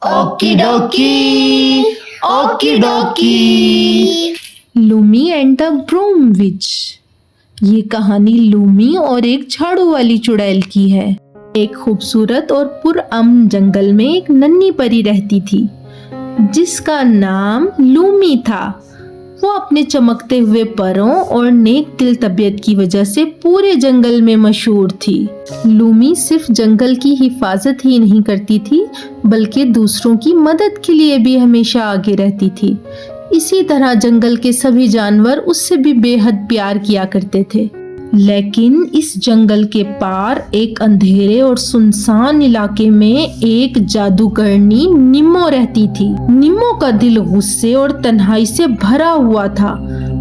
Oki dokey, okey dokey. Loomi and the broom witch. ये कहानी Lumi और एक झाड़ू वाली चुड़ैल की है। एक खूबसूरत और पुरअमन जंगल में एक नन्ही परी रहती थी जिसका नाम लूमी था। वो अपने चमकते हुए परों और नेक दिल तबीयत की वजह से पूरे जंगल में मशहूर थी। लूमी सिर्फ जंगल की हिफाजत ही नहीं करती थी बल्कि दूसरों की मदद के लिए भी हमेशा आगे रहती थी। इसी तरह जंगल के सभी जानवर उससे भी बेहद प्यार किया करते थे। लेकिन इस जंगल के पार एक अंधेरे और सुनसान इलाके में एक जादूगरनी निम्मो रहती थी। निम्मो का दिल गुस्से और तन्हाई से भरा हुआ था।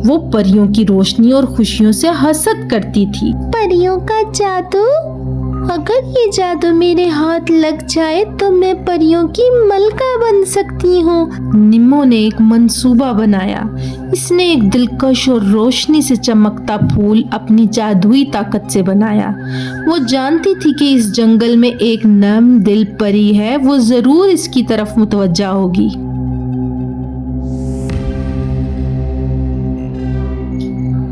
वो परियों की रोशनी और खुशियों से हसद करती थी। परियों का जादू, अगर ये जादू मेरे हाथ लग जाए तो मैं परियों की मलका बन सकती हूँ। निम्मो ने एक मंसूबा बनाया। इसने एक दिलकश और रोशनी से चमकता फूल अपनी जादुई ताकत से बनाया। वो जानती थी कि इस जंगल में एक नर्म दिल परी है, वो जरूर इसकी तरफ मुतवज्जा होगी।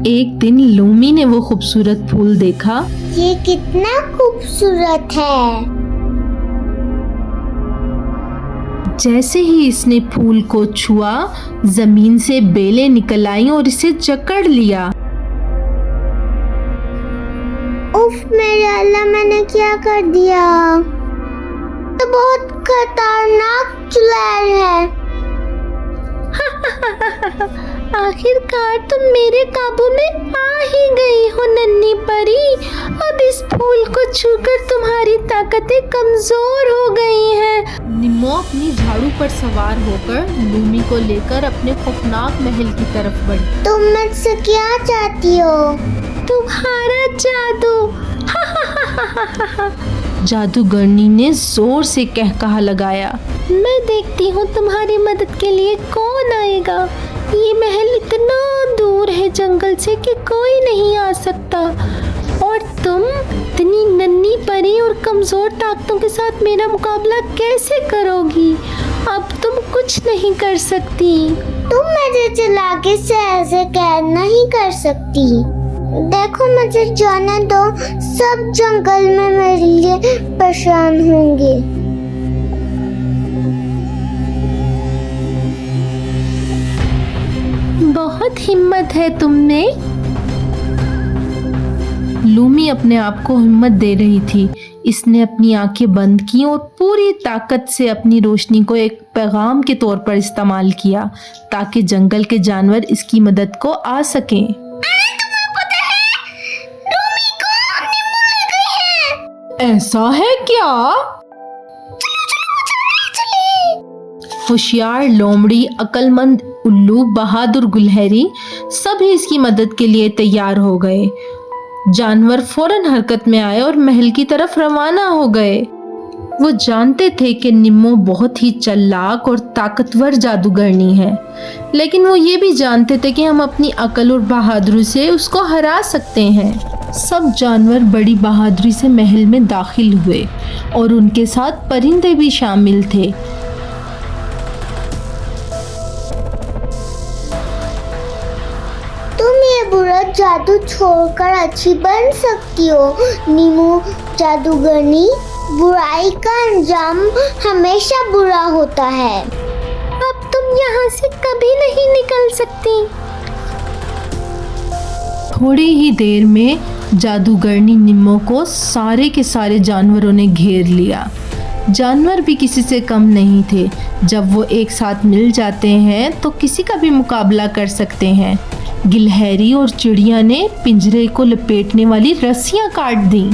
एक दिन लूमी ने वो खूबसूरत फूल देखा। ये कितना खूबसूरत है। जैसे ही इसने फूल को छुआ, जमीन से बेलें निकल आईं और इसे जकड़ लिया। उफ मेरे अल्लाह, मैंने क्या कर दिया। तो बहुत खतरनाक चुड़ैल है। आखिरकार तुम मेरे काबू में आ ही गई हो नन्ही परी। अब इस फूल को छूकर तुम्हारी ताकतें कमजोर हो गई हैं। निम्मो अपनी झाड़ू पर सवार होकर लूमी को लेकर अपने खौफनाक महल की तरफ बढ़ी। तुम मुझसे क्या चाहती हो? तुम्हारा जादू। जादूगरनी ने जोर से कहकहा लगाया। मैं देखती हूँ तुम्हारी मदद के लिए कौन आएगा। ये महल इतना दूर है जंगल से कि कोई नहीं आ सकता, और तुम इतनी नन्ही परी और कमजोर ताकतों के साथ मेरा मुकाबला कैसे करोगी। अब तुम कुछ नहीं कर सकती। तुम मुझे चिल्लाके से ऐसे कैद नहीं कर सकती। देखो मुझे जाने दो, सब जंगल में मेरे लिए परेशान होंगे। बहुत हिम्मत है तुम में। लूमी अपने आप को हिम्मत दे रही थी। इसने अपनी आंखें बंद की और पूरी ताकत से अपनी रोशनी को एक पैगाम के तौर पर इस्तेमाल किया ताकि जंगल के जानवर इसकी मदद को आ सकें। ऐसा है क्या? होशियार, लोमड़ी, अक्लमंद, उल्लू, बहादुर गुलहरी सभी इसकी मदद के लिए तैयार हो गए। जानवर फौरन हरकत में आए और महल की तरफ रवाना हो गए। वो जानते थे कि निम्मो बहुत ही चालाक और ताकतवर जादूगरनी है, लेकिन वो ये भी जानते थे कि हम अपनी अकल और बहादुरी से उसको हरा सकते हैं। सब जानवर बड़ी बहादुरी से महल में दाखिल हुए और उनके साथ परिंदे भी शामिल थे। तुम ये बुरा जादू छोड़कर अच्छी बन सकती हो नीमू जादूगरनी। बुराई का अंजाम हमेशा बुरा होता है। अब तुम यहाँ से कभी नहीं निकल सकती। थोड़ी ही देर में जादूगरनी निम्मो को सारे के सारे जानवरों ने घेर लिया। जानवर भी किसी से कम नहीं थे। जब वो एक साथ मिल जाते हैं तो किसी का भी मुकाबला कर सकते हैं। गिलहरी और चिड़िया ने पिंजरे को लपेटने वाली रस्सियां काट दी।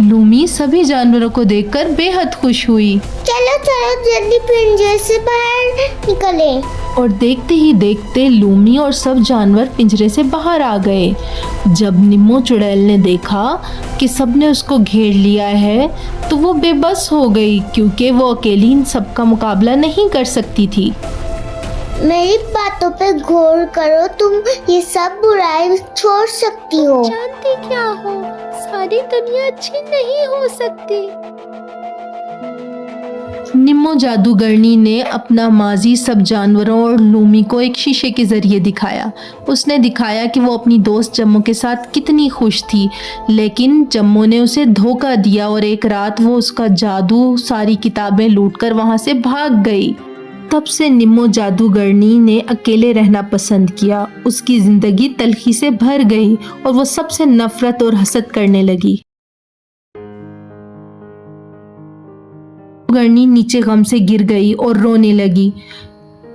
लूमी सभी जानवरों को देखकर बेहद खुश हुई। चलो चलो जल्दी पिंजरे से बाहर निकले। और देखते ही देखते लूमी और सब जानवर पिंजरे से बाहर आ गए। जब निम्मो चुड़ैल ने देखा कि सबने उसको घेर लिया है तो वो बेबस हो गई, क्योंकि वो अकेली इन सब का मुकाबला नहीं कर सकती थी। मेरी बातों पे गौर करो, तुम ये सब बुराई छोड़ सकती हो। जानती क्या हो, सारी दुनिया अच्छी नहीं हो सकती। निम्मो जादूगरनी ने अपना माजी सब जानवरों और लूमी को एक शीशे के जरिए दिखाया। उसने दिखाया कि वो अपनी दोस्त जम्मो के साथ कितनी खुश थी, लेकिन जम्मो ने उसे धोखा दिया और एक रात वो उसका जादू सारी किताबें लूटकर वहां से भाग गई। तब से निम्मो जादूगरनी ने अकेले रहना पसंद किया। उसकी जिंदगी तलखी से भर गई और वो सबसे नफरत और हसद करने लगी। जादूगरनी नीचे गम से गिर गई और रोने लगी।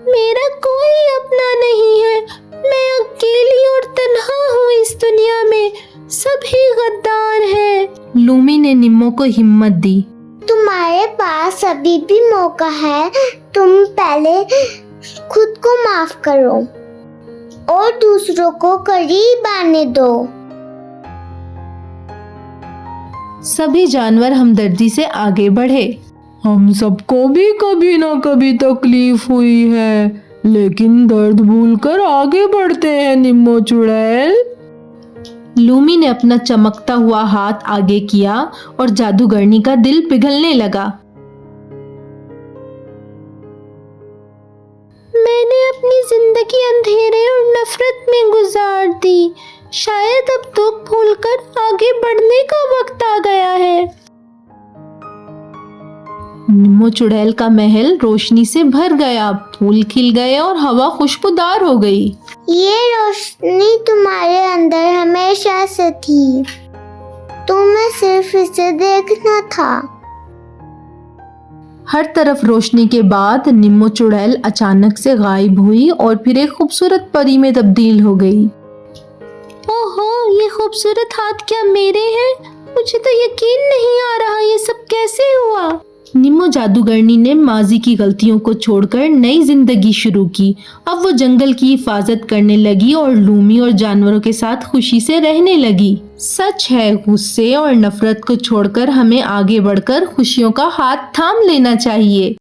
मेरा कोई अपना नहीं है, मैं अकेली और तन्हा हूँ इस दुनिया में, सभी गद्दार हैं। लूमी ने निम्मो को हिम्मत दी। तुम्हारे पास अभी भी मौका है, तुम पहले खुद को माफ करो और दूसरों को करीब आने दो। सभी जानवर हमदर्दी से आगे बढ़े। हम सबको भी कभी ना कभी तकलीफ हुई है, लेकिन दर्द भूलकर आगे बढ़ते हैं निम्मो चुड़ैल। लूमी ने अपना चमकता हुआ हाथ आगे किया और जादूगरनी का दिल पिघलने लगा। मैंने अपनी जिंदगी अंधेरे और नफरत में गुजार दी, शायद अब दुख भूलकर आगे बढ़ने का वक्त आ गया है। निम्मो चुड़ैल का महल रोशनी से भर गया, फूल खिल गए और हवा खुशबूदार हो गई। ये रोशनी तुम्हारे अंदर हमेशा से थी, तुम्हें सिर्फ इसे देखना था। हर तरफ रोशनी के बाद निम्मो चुड़ैल अचानक से गायब हुई और फिर एक खूबसूरत परी में तब्दील हो गई। ओहो, ये खूबसूरत हाथ क्या मेरे हैं? मुझे तो यकीन नहीं आ रहा, ये सब कैसे हुआ? निम्मो जादूगरनी ने माजी की गलतियों को छोड़कर नई जिंदगी शुरू की। अब वो जंगल की हिफाजत करने लगी और लूमी और जानवरों के साथ खुशी से रहने लगी। सच है, गुस्से और नफरत को छोड़कर हमें आगे बढ़कर खुशियों का हाथ थाम लेना चाहिए।